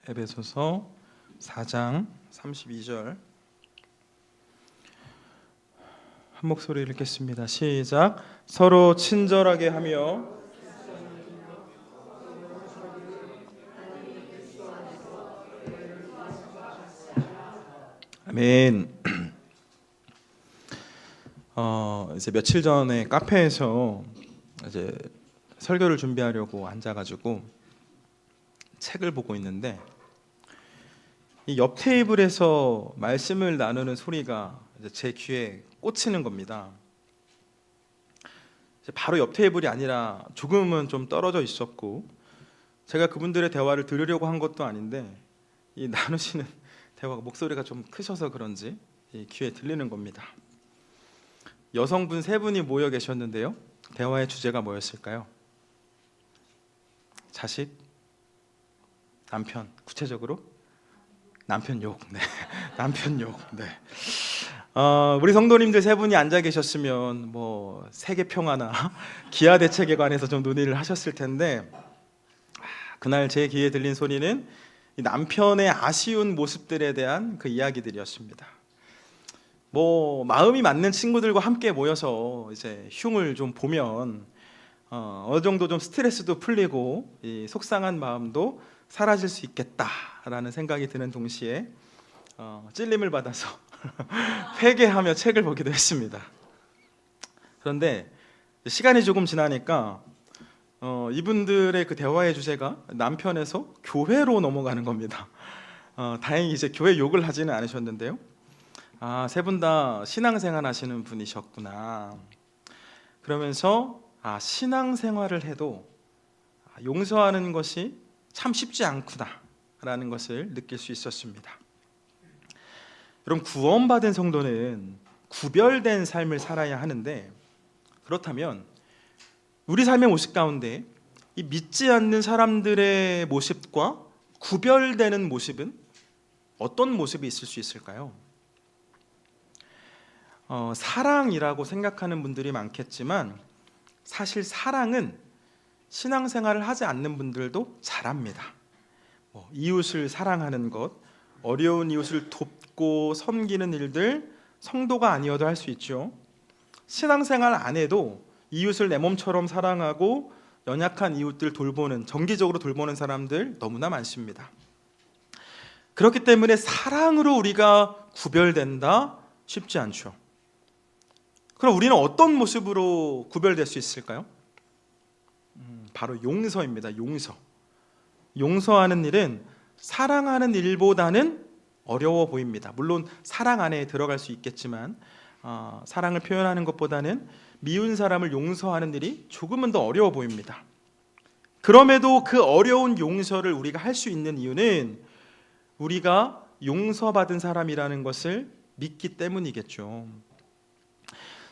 에베소서 4장 32절 한 목소리 읽겠습니다. 시작. 서로 친절하게 하며 아멘. 이제 며칠 전에 카페에서 이제 설교를 준비하려고 앉아가지고 책을 보고 있는데 이 옆 테이블에서 말씀을 나누는 소리가 이제 제 귀에 꽂히는 겁니다. 바로 옆 테이블이 아니라 조금은 좀 떨어져 있었고 제가 그분들의 대화를 들으려고 한 것도 아닌데 이 나누시는 대화가 목소리가 좀 크셔서 그런지 이 귀에 들리는 겁니다. 여성분 3분이 모여 계셨는데요. 대화의 주제가 뭐였을까요? 자식, 남편, 구체적으로 남편 욕. 네. 남편 욕. 네. 우리 성도님들 3분이 앉아 계셨으면 뭐 세계 평화나 기아 대책에 관해서 좀 논의를 하셨을 텐데 그날 제 귀에 들린 소리는 남편의 아쉬운 모습들에 대한 그 이야기들이었습니다. 뭐 마음이 맞는 친구들과 함께 모여서 이제 흉을 좀 보면 어느 정도 좀 스트레스도 풀리고 이 속상한 마음도 사라질 수 있겠다라는 생각이 드는 동시에 찔림을 받아서 회개하며 책을 보기도 했습니다. 그런데 시간이 조금 지나니까 이분들의 그 대화의 주제가 남편에서 교회로 넘어가는 겁니다. 다행히 이제 교회 욕을 하지는 않으셨는데요. 3분 다 신앙생활 하시는 분이셨구나. 그러면서 신앙생활을 해도 용서하는 것이 참 쉽지 않구나라는 것을 느낄 수 있었습니다. 여러분, 구원받은 성도는 구별된 삶을 살아야 하는데 그렇다면 우리 삶의 모습 가운데 이 믿지 않는 사람들의 모습과 구별되는 모습은 어떤 모습이 있을 수 있을까요? 사랑이라고 생각하는 분들이 많겠지만 사실 사랑은 신앙생활을 하지 않는 분들도 잘합니다. 이웃을 사랑하는 것, 어려운 이웃을 돕고 섬기는 일들 성도가 아니어도 할 수 있죠. 신앙생활 안 해도 이웃을 내 몸처럼 사랑하고 연약한 이웃들 돌보는, 정기적으로 돌보는 사람들 너무나 많습니다. 그렇기 때문에 사랑으로 우리가 구별된다? 쉽지 않죠. 그럼 우리는 어떤 모습으로 구별될 수 있을까요? 바로 용서입니다. 용서하는 일은 사랑하는 일보다는 어려워 보입니다. 물론 사랑 안에 들어갈 수 있겠지만 사랑을 표현하는 것보다는 미운 사람을 용서하는 일이 조금은 더 어려워 보입니다. 그럼에도 그 어려운 용서를 우리가 할 수 있는 이유는 우리가 용서받은 사람이라는 것을 믿기 때문이겠죠.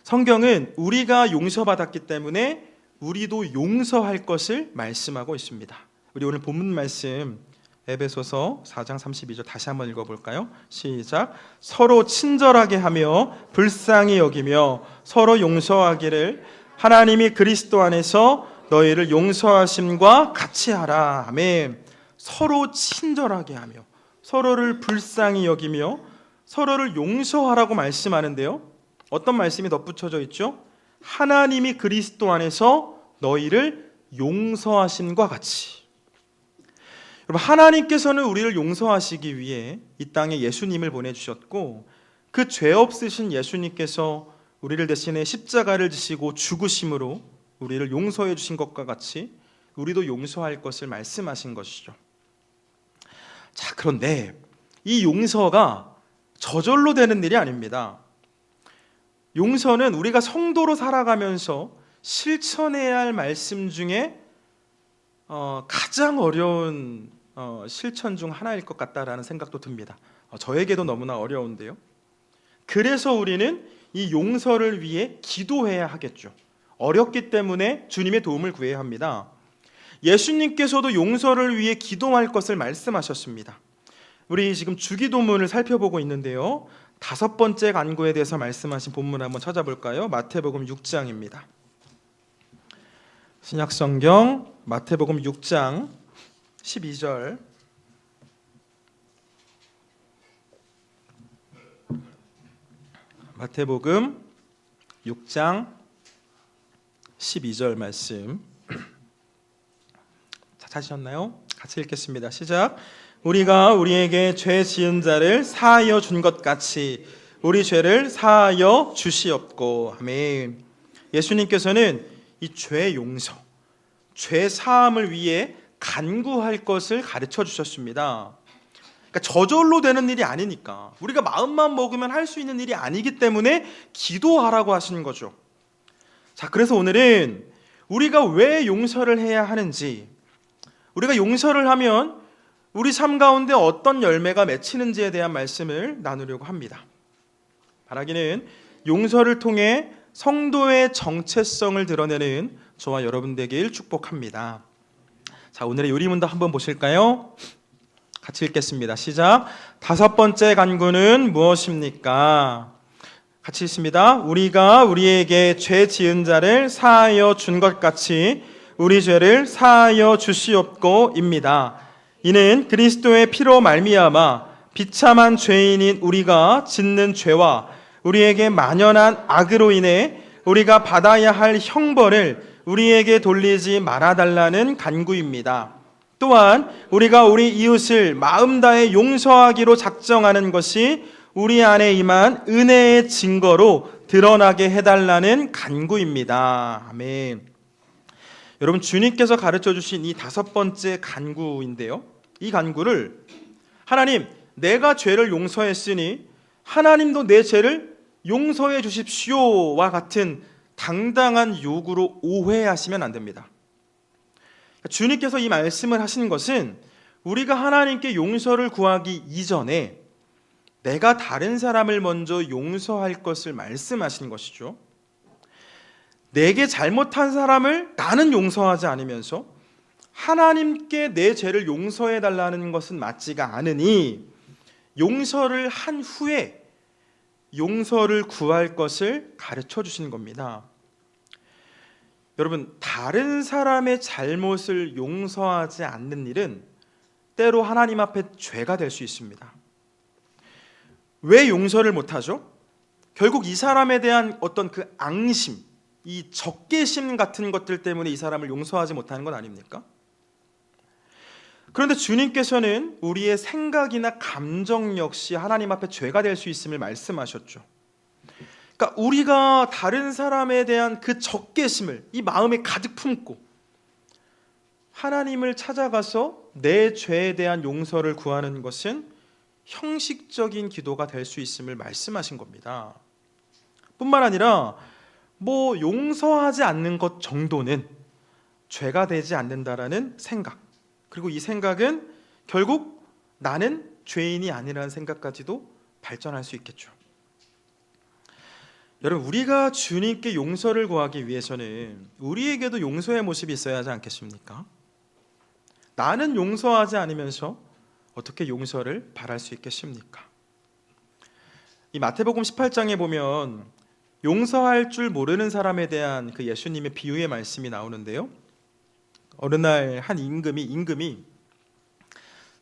성경은 우리가 용서받았기 때문에 우리도 용서할 것을 말씀하고 있습니다. 우리 오늘 본문 말씀 에베소서 4장 32절 다시 한번 읽어볼까요? 시작. 서로 친절하게 하며 불쌍히 여기며 서로 용서하기를 하나님이 그리스도 안에서 너희를 용서하심과 같이 하라. 아멘. 서로 친절하게 하며 서로를 불쌍히 여기며 서로를 용서하라고 말씀하는데요. 어떤 말씀이 덧붙여져 있죠? 하나님이 그리스도 안에서 너희를 용서하심과 같이. 여러분, 하나님께서는 우리를 용서하시기 위해 이 땅에 예수님을 보내주셨고 그 죄 없으신 예수님께서 우리를 대신에 십자가를 지시고 죽으심으로 우리를 용서해 주신 것과 같이 우리도 용서할 것을 말씀하신 것이죠. 자, 그런데 이 용서가 저절로 되는 일이 아닙니다. 용서는 우리가 성도로 살아가면서 실천해야 할 말씀 중에 가장 어려운 실천 중 하나일 것 같다라는 생각도 듭니다. 저에게도 너무나 어려운데요. 그래서 우리는 이 용서를 위해 기도해야 하겠죠. 어렵기 때문에 주님의 도움을 구해야 합니다. 예수님께서도 용서를 위해 기도할 것을 말씀하셨습니다. 우리 지금 주기도문을 살펴보고 있는데요. 5번째 간구에 대해서 말씀하신 본문을 한번 찾아볼까요? 마태복음 6장입니다. 신약성경 마태복음 6장 12절 마태복음 6장 12절 말씀 찾으셨나요? 같이 읽겠습니다. 시작. 우리가 우리에게 죄 지은 자를 사하여 준 것 같이 우리 죄를 사하여 주시옵고. 아멘. 예수님께서는 이 죄 용서, 죄 사함을 위해 간구할 것을 가르쳐 주셨습니다. 그러니까 저절로 되는 일이 아니니까, 우리가 마음만 먹으면 할 수 있는 일이 아니기 때문에 기도하라고 하시는 거죠. 자, 그래서 오늘은 우리가 왜 용서를 해야 하는지, 우리가 용서를 하면 우리 삶 가운데 어떤 열매가 맺히는지에 대한 말씀을 나누려고 합니다. 바라기는 용서를 통해 성도의 정체성을 드러내는 저와 여러분 되길 축복합니다. 자, 오늘의 요리문도 한번 보실까요? 같이 읽겠습니다. 시작. 다섯 번째 간구는 무엇입니까? 같이 읽습니다. 우리가 우리에게 죄 지은 자를 사하여 준 것 같이 우리 죄를 사하여 주시옵고입니다. 이는 그리스도의 피로 말미암아 비참한 죄인인 우리가 짓는 죄와 우리에게 만연한 악으로 인해 우리가 받아야 할 형벌을 우리에게 돌리지 말아달라는 간구입니다. 또한 우리가 우리 이웃을 마음 다해 용서하기로 작정하는 것이 우리 안에 임한 은혜의 증거로 드러나게 해달라는 간구입니다. 아멘. 여러분, 주님께서 가르쳐 주신 이 다섯 번째 간구인데요, 이 간구를 하나님, 내가 죄를 용서했으니 하나님도 내 죄를 용서해 주십시오와 같은 당당한 요구로 오해하시면 안 됩니다. 주님께서 이 말씀을 하신 것은 우리가 하나님께 용서를 구하기 이전에 내가 다른 사람을 먼저 용서할 것을 말씀하신 것이죠. 내게 잘못한 사람을 나는 용서하지 않으면서 하나님께 내 죄를 용서해 달라는 것은 맞지가 않으니 용서를 한 후에 용서를 구할 것을 가르쳐 주시는 겁니다. 여러분, 다른 사람의 잘못을 용서하지 않는 일은 때로 하나님 앞에 죄가 될 수 있습니다. 왜 용서를 못하죠? 결국 이 사람에 대한 어떤 그 앙심, 이 적개심 같은 것들 때문에 이 사람을 용서하지 못하는 건 아닙니까? 그런데 주님께서는 우리의 생각이나 감정 역시 하나님 앞에 죄가 될 수 있음을 말씀하셨죠. 그러니까 우리가 다른 사람에 대한 그 적개심을 이 마음에 가득 품고 하나님을 찾아가서 내 죄에 대한 용서를 구하는 것은 형식적인 기도가 될 수 있음을 말씀하신 겁니다. 뿐만 아니라 용서하지 않는 것 정도는 죄가 되지 않는다라는 생각, 그리고 이 생각은 결국 나는 죄인이 아니라는 생각까지도 발전할 수 있겠죠. 여러분, 우리가 주님께 용서를 구하기 위해서는 우리에게도 용서의 모습이 있어야 하지 않겠습니까? 나는 용서하지 않으면서 어떻게 용서를 바랄 수 있겠습니까? 이 마태복음 18장에 보면 용서할 줄 모르는 사람에 대한 그 예수님의 비유의 말씀이 나오는데요, 어느 날 한 임금이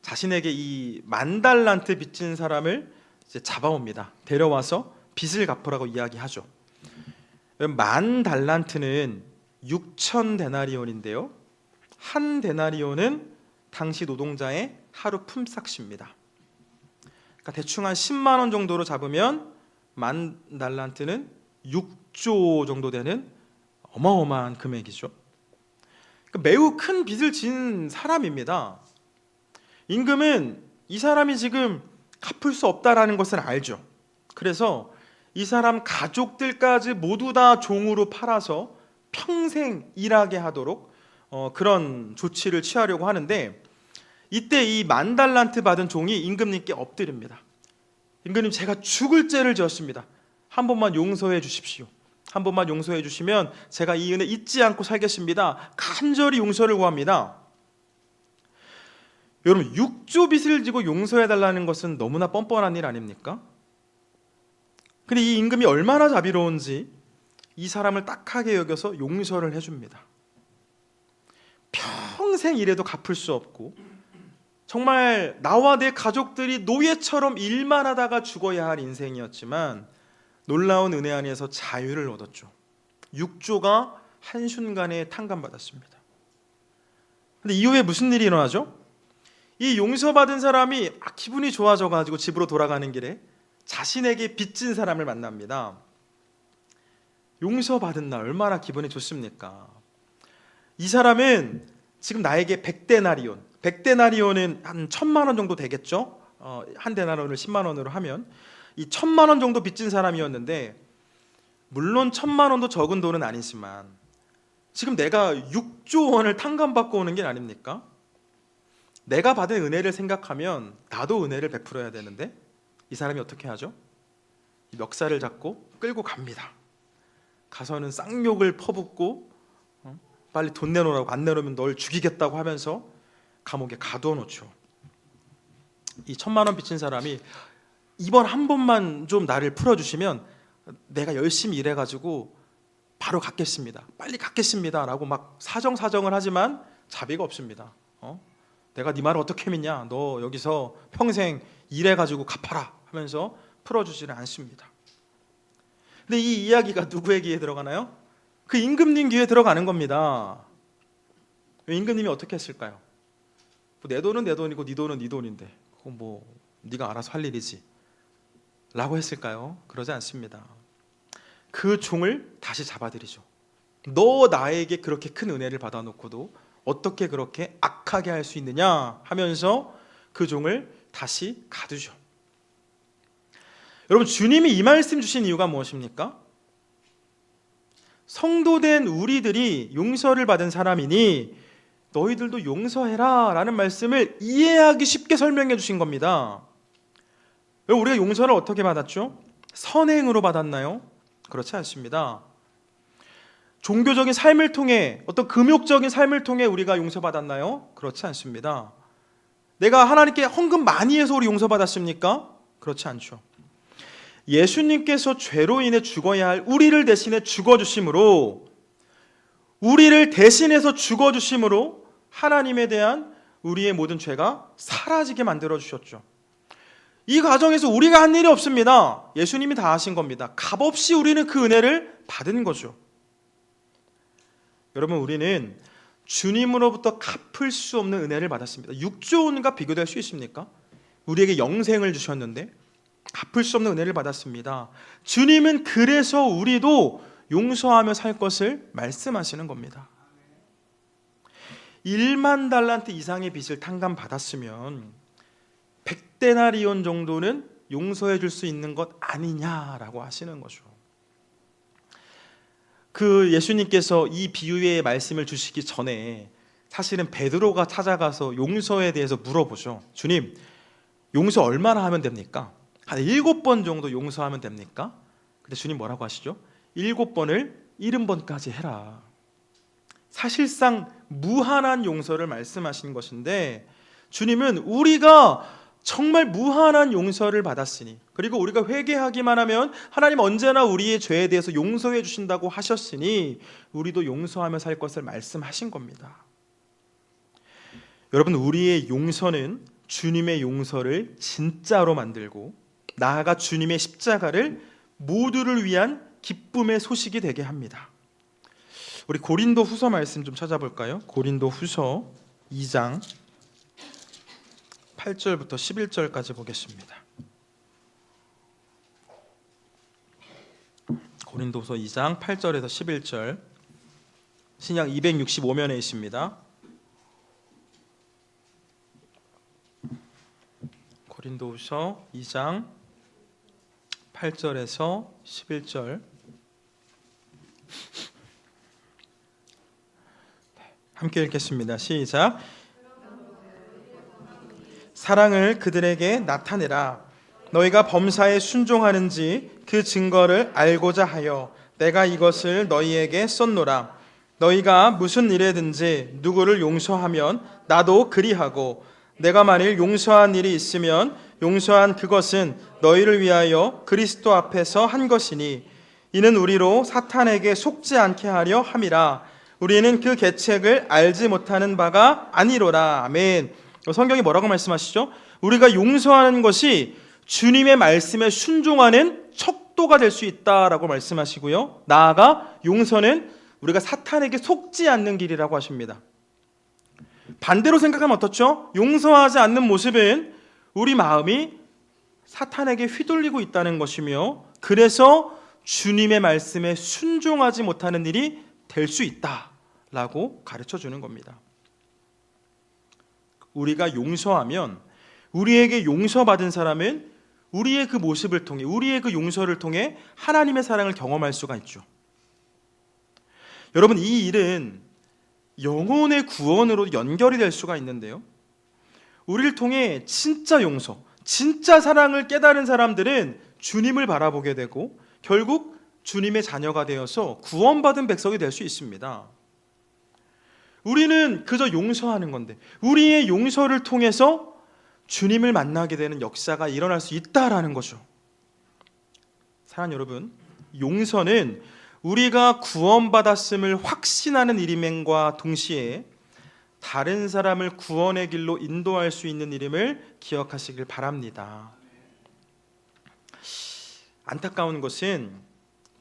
자신에게 이 10,000달란트 빚진 사람을 이제 잡아옵니다. 데려와서 빚을 갚으라고 이야기하죠. 10,000달란트는 6,000데나리온인데요, 한 데나리온은 당시 노동자의 하루 품삯입니다. 그러니까 대충 한 10만 원 정도로 잡으면 10,000달란트는 6조 정도 되는 어마어마한 금액이죠. 그러니까 매우 큰 빚을 진 사람입니다. 임금은 이 사람이 지금 갚을 수 없다라는 것을 알죠. 그래서 이 사람 가족들까지 모두 다 종으로 팔아서 평생 일하게 하도록 그런 조치를 취하려고 하는데, 이때 이 10,000달란트 받은 종이 임금님께 엎드립니다. 임금님, 제가 죽을 죄를 지었습니다. 한 번만 용서해 주십시오. 한 번만 용서해 주시면 제가 이 은혜 잊지 않고 살겠습니다. 간절히 용서를 구합니다. 여러분, 6조 빚을 지고 용서해 달라는 것은 너무나 뻔뻔한 일 아닙니까? 근데 이 임금이 얼마나 자비로운지 이 사람을 딱하게 여겨서 용서를 해줍니다. 평생 일해도 갚을 수 없고 정말 나와 내 가족들이 노예처럼 일만 하다가 죽어야 할 인생이었지만 놀라운 은혜 안에서 자유를 얻었죠. 육조가 한순간에 탕감받았습니다. 근데 이후에 무슨 일이 일어나죠? 이 용서받은 사람이 기분이 좋아져가지고 집으로 돌아가는 길에 자신에게 빚진 사람을 만납니다. 용서받은 날 얼마나 기분이 좋습니까? 이 사람은 지금 나에게 100데나리온, 100데나리온은 한 1000만 원 정도 되겠죠? 한 데나리온을 10만 원으로 하면 이 1000만 원 정도 빚진 사람이었는데, 물론 1000만 원도 적은 돈은 아니지만 지금 내가 6조 원을 탕감받고 오는 게 아닙니까? 내가 받은 은혜를 생각하면 나도 은혜를 베풀어야 되는데 이 사람이 어떻게 하죠? 멱살을 잡고 끌고 갑니다. 가서는 쌍욕을 퍼붓고 빨리 돈 내놓으라고, 안 내놓으면 널 죽이겠다고 하면서 감옥에 가두어 놓죠. 이 1000만 원 빚진 사람이 이번 한 번만 좀 나를 풀어주시면 내가 열심히 일해가지고 바로 갚겠습니다, 빨리 갚겠습니다 라고 막 사정을 하지만 자비가 없습니다. 내가 네 말을 어떻게 믿냐, 너 여기서 평생 일해가지고 갚아라 하면서 풀어주지는 않습니다. 근데 이 이야기가 누구의 귀에 들어가나요? 그 임금님 귀에 들어가는 겁니다. 임금님이 어떻게 했을까요? 내 돈은 내 돈이고 네 돈은 네 돈인데 그건 뭐 네가 알아서 할 일이지 라고 했을까요? 그러지 않습니다. 그 종을 다시 잡아들이죠. 너 나에게 그렇게 큰 은혜를 받아놓고도 어떻게 그렇게 악하게 할 수 있느냐 하면서 그 종을 다시 가두죠. 여러분, 주님이 이 말씀 주신 이유가 무엇입니까? 성도된 우리들이 용서를 받은 사람이니 너희들도 용서해라 라는 말씀을 이해하기 쉽게 설명해 주신 겁니다. 우리가 용서를 어떻게 받았죠? 선행으로 받았나요? 그렇지 않습니다. 종교적인 삶을 통해, 어떤 금욕적인 삶을 통해 우리가 용서받았나요? 그렇지 않습니다. 내가 하나님께 헌금 많이 해서 우리 용서받았습니까? 그렇지 않죠. 예수님께서 죄로 인해 죽어야 할 우리를 대신해 죽어주심으로, 우리를 대신해서 죽어주심으로 하나님에 대한 우리의 모든 죄가 사라지게 만들어주셨죠. 이 과정에서 우리가 한 일이 없습니다. 예수님이 다 하신 겁니다. 값없이 우리는 그 은혜를 받은 거죠. 여러분, 우리는 주님으로부터 갚을 수 없는 은혜를 받았습니다. 6조 원과 비교될 수 있습니까? 우리에게 영생을 주셨는데 갚을 수 없는 은혜를 받았습니다. 주님은 그래서 우리도 용서하며 살 것을 말씀하시는 겁니다. 1만 달란트 이상의 빚을 탕감받았으면 100데나리온 정도는 용서해 줄 수 있는 것 아니냐라고 하시는 거죠. 그 예수님께서 이 비유의 말씀을 주시기 전에 사실은 베드로가 찾아가서 용서에 대해서 물어보죠. 주님, 용서 얼마나 하면 됩니까? 한 7번 정도 용서하면 됩니까? 근데 주님 뭐라고 하시죠? 7번을 70번까지 해라. 사실상 무한한 용서를 말씀하신 것인데, 주님은 우리가 정말 무한한 용서를 받았으니, 그리고 우리가 회개하기만 하면 하나님 언제나 우리의 죄에 대해서 용서해 주신다고 하셨으니 우리도 용서하며 살 것을 말씀하신 겁니다. 여러분, 우리의 용서는 주님의 용서를 진짜로 만들고 나아가 주님의 십자가를 모두를 위한 기쁨의 소식이 되게 합니다. 우리 고린도 후서 말씀 좀 찾아볼까요? 고린도 후서 2장 8절부터 11절까지 보겠습니다. 고린도서 2장 8절에서 11절, 신약 265면에 있습니다. 고린도후서 2장 8절에서 11절, 함께 읽겠습니다. 시작. 사랑을 그들에게 나타내라. 너희가 범사에 순종하는지 그 증거를 알고자 하여 내가 이것을 너희에게 썼노라. 너희가 무슨 일에든지 누구를 용서하면 나도 그리하고, 내가 만일 용서한 일이 있으면 용서한 그것은 너희를 위하여 그리스도 앞에서 한 것이니, 이는 우리로 사탄에게 속지 않게 하려 함이라. 우리는 그 계책을 알지 못하는 바가 아니로라. 아멘. 성경이 뭐라고 말씀하시죠? 우리가 용서하는 것이 주님의 말씀에 순종하는 첫 속도가 될 수 있다라고 말씀하시고요. 나아가 용서는 우리가 사탄에게 속지 않는 길이라고 하십니다. 반대로 생각하면 어떻죠? 용서하지 않는 모습은 우리 마음이 사탄에게 휘둘리고 있다는 것이며, 그래서 주님의 말씀에 순종하지 못하는 일이 될 수 있다라고 가르쳐 주는 겁니다. 우리가 용서하면, 우리에게 용서받은 사람은 우리의 그 모습을 통해, 우리의 그 용서를 통해 하나님의 사랑을 경험할 수가 있죠. 여러분, 이 일은 영혼의 구원으로 연결이 될 수가 있는데요, 우리를 통해 진짜 용서, 진짜 사랑을 깨달은 사람들은 주님을 바라보게 되고 결국 주님의 자녀가 되어서 구원받은 백성이 될 수 있습니다. 우리는 그저 용서하는 건데, 우리의 용서를 통해서 주님을 만나게 되는 역사가 일어날 수 있다라는 거죠. 사랑하는 여러분, 용서는 우리가 구원받았음을 확신하는 일임과 동시에 다른 사람을 구원의 길로 인도할 수 있는 일임을 기억하시길 바랍니다. 안타까운 것은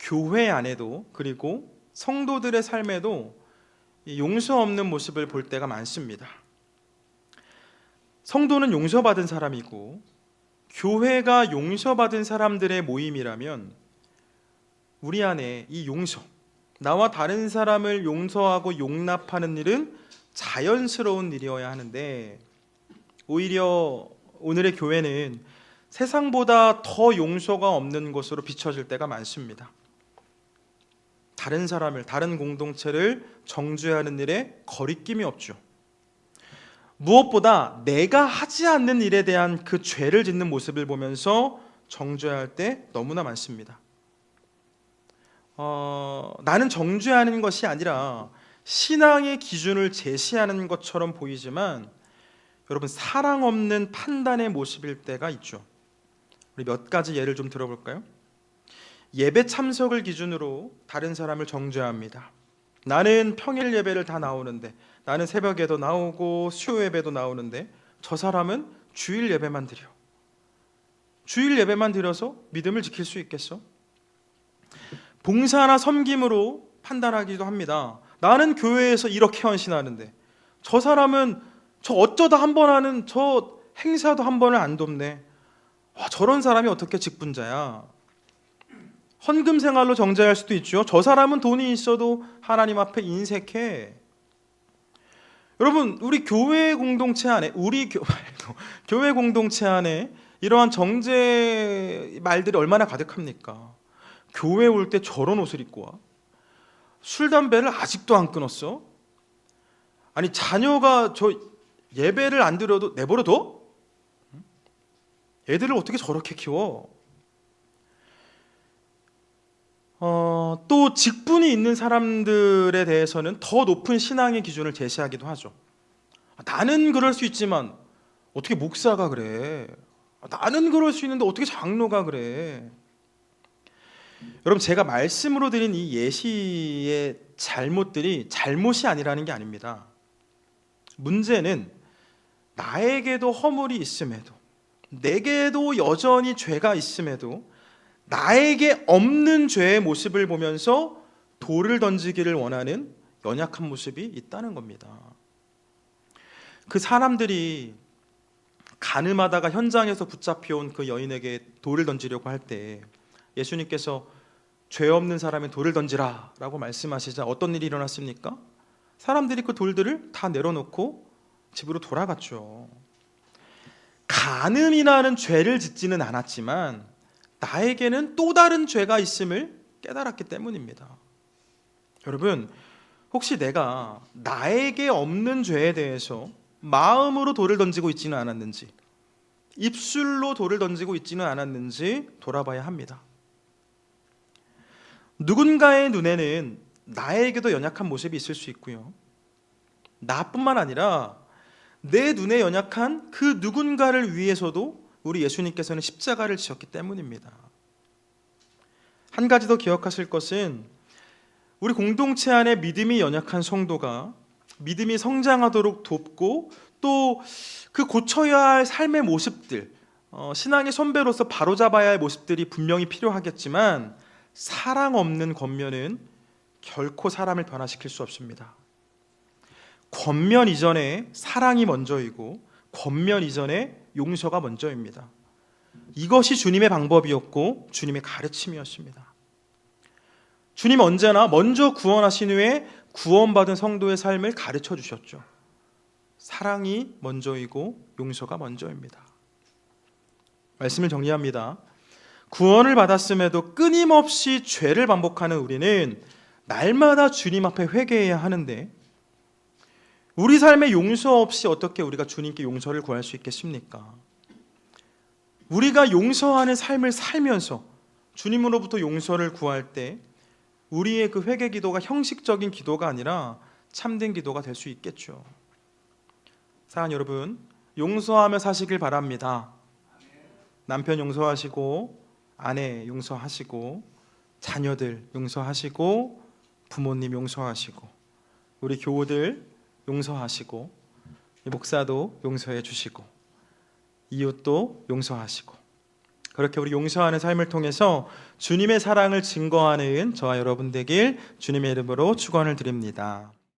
교회 안에도, 그리고 성도들의 삶에도 용서 없는 모습을 볼 때가 많습니다. 성도는 용서받은 사람이고 교회가 용서받은 사람들의 모임이라면 우리 안에 이 용서, 나와 다른 사람을 용서하고 용납하는 일은 자연스러운 일이어야 하는데, 오히려 오늘의 교회는 세상보다 더 용서가 없는 것으로 비춰질 때가 많습니다. 다른 사람을, 다른 공동체를 정죄하는 일에 거리낌이 없죠. 무엇보다 내가 하지 않는 일에 대한 그 죄를 짓는 모습을 보면서 정죄할 때 너무나 많습니다. 나는 정죄하는 것이 아니라 신앙의 기준을 제시하는 것처럼 보이지만 여러분, 사랑 없는 판단의 모습일 때가 있죠. 우리 몇 가지 예를 좀 들어볼까요? 예배 참석을 기준으로 다른 사람을 정죄합니다. 나는 평일 예배를 다 나오는데, 나는 새벽에도 나오고 수요 예배도 나오는데 저 사람은 주일 예배만 드려. 주일 예배만 드려서 믿음을 지킬 수 있겠어? 봉사나 섬김으로 판단하기도 합니다. 나는 교회에서 이렇게 헌신하는데 저 사람은 저 어쩌다 한 번 하는 저 행사도 한 번을 안 돕네. 저런 사람이 어떻게 직분자야? 헌금 생활로 정죄할 수도 있죠. 저 사람은 돈이 있어도 하나님 앞에 인색해. 여러분, 우리 교회 공동체 안에, 교회 공동체 안에 이러한 정죄 말들이 얼마나 가득합니까? 교회 올 때 저런 옷을 입고 와? 술, 담배를 아직도 안 끊었어? 아니, 자녀가 저 예배를 안 드려도 내버려둬? 애들을 어떻게 저렇게 키워? 또 직분이 있는 사람들에 대해서는 더 높은 신앙의 기준을 제시하기도 하죠. 나는 그럴 수 있지만 어떻게 목사가 그래? 나는 그럴 수 있는데 어떻게 장로가 그래? 여러분, 제가 말씀으로 드린 이 예시의 잘못들이 잘못이 아니라는 게 아닙니다. 문제는 나에게도 허물이 있음에도, 내게도 여전히 죄가 있음에도 나에게 없는 죄의 모습을 보면서 돌을 던지기를 원하는 연약한 모습이 있다는 겁니다. 그 사람들이 간음하다가 현장에서 붙잡혀온 그 여인에게 돌을 던지려고 할 때 예수님께서 죄 없는 사람은 돌을 던지라 라고 말씀하시자 어떤 일이 일어났습니까? 사람들이 그 돌들을 다 내려놓고 집으로 돌아갔죠. 간음이라는 죄를 짓지는 않았지만 나에게는 또 다른 죄가 있음을 깨달았기 때문입니다. 여러분, 혹시 내가 나에게 없는 죄에 대해서 마음으로 돌을 던지고 있지는 않았는지, 입술로 돌을 던지고 있지는 않았는지 돌아봐야 합니다. 누군가의 눈에는 나에게도 연약한 모습이 있을 수 있고요, 나뿐만 아니라 내 눈에 연약한 그 누군가를 위해서도 우리 예수님께서는 십자가를 지셨기 때문입니다. 한 가지 더 기억하실 것은 우리 공동체 안에 믿음이 연약한 성도가 믿음이 성장하도록 돕고 또 그 고쳐야 할 삶의 모습들, 신앙의 선배로서 바로잡아야 할 모습들이 분명히 필요하겠지만 사랑 없는 권면은 결코 사람을 변화시킬 수 없습니다. 권면 이전에 사랑이 먼저이고 권면 이전에 용서가 먼저입니다. 이것이 주님의 방법이었고 주님의 가르침이었습니다. 주님 언제나 먼저 구원하신 후에 구원받은 성도의 삶을 가르쳐 주셨죠. 사랑이 먼저이고 용서가 먼저입니다. 말씀을 정리합니다. 구원을 받았음에도 끊임없이 죄를 반복하는 우리는 날마다 주님 앞에 회개해야 하는데 우리 삶에 용서 없이 어떻게 우리가 주님께 용서를 구할 수 있겠습니까? 우리가 용서하는 삶을 살면서 주님으로부터 용서를 구할 때 우리의 그 회개 기도가 형식적인 기도가 아니라 참된 기도가 될 수 있겠죠. 사랑하는 여러분, 용서하며 사시길 바랍니다. 남편 용서하시고 아내 용서하시고 자녀들 용서하시고 부모님 용서하시고 우리 교우들 용서하시고 목사도 용서해 주시고 이웃도 용서하시고 그렇게 우리 용서하는 삶을 통해서 주님의 사랑을 증거하는 저와 여러분 되길 주님의 이름으로 축원을 드립니다.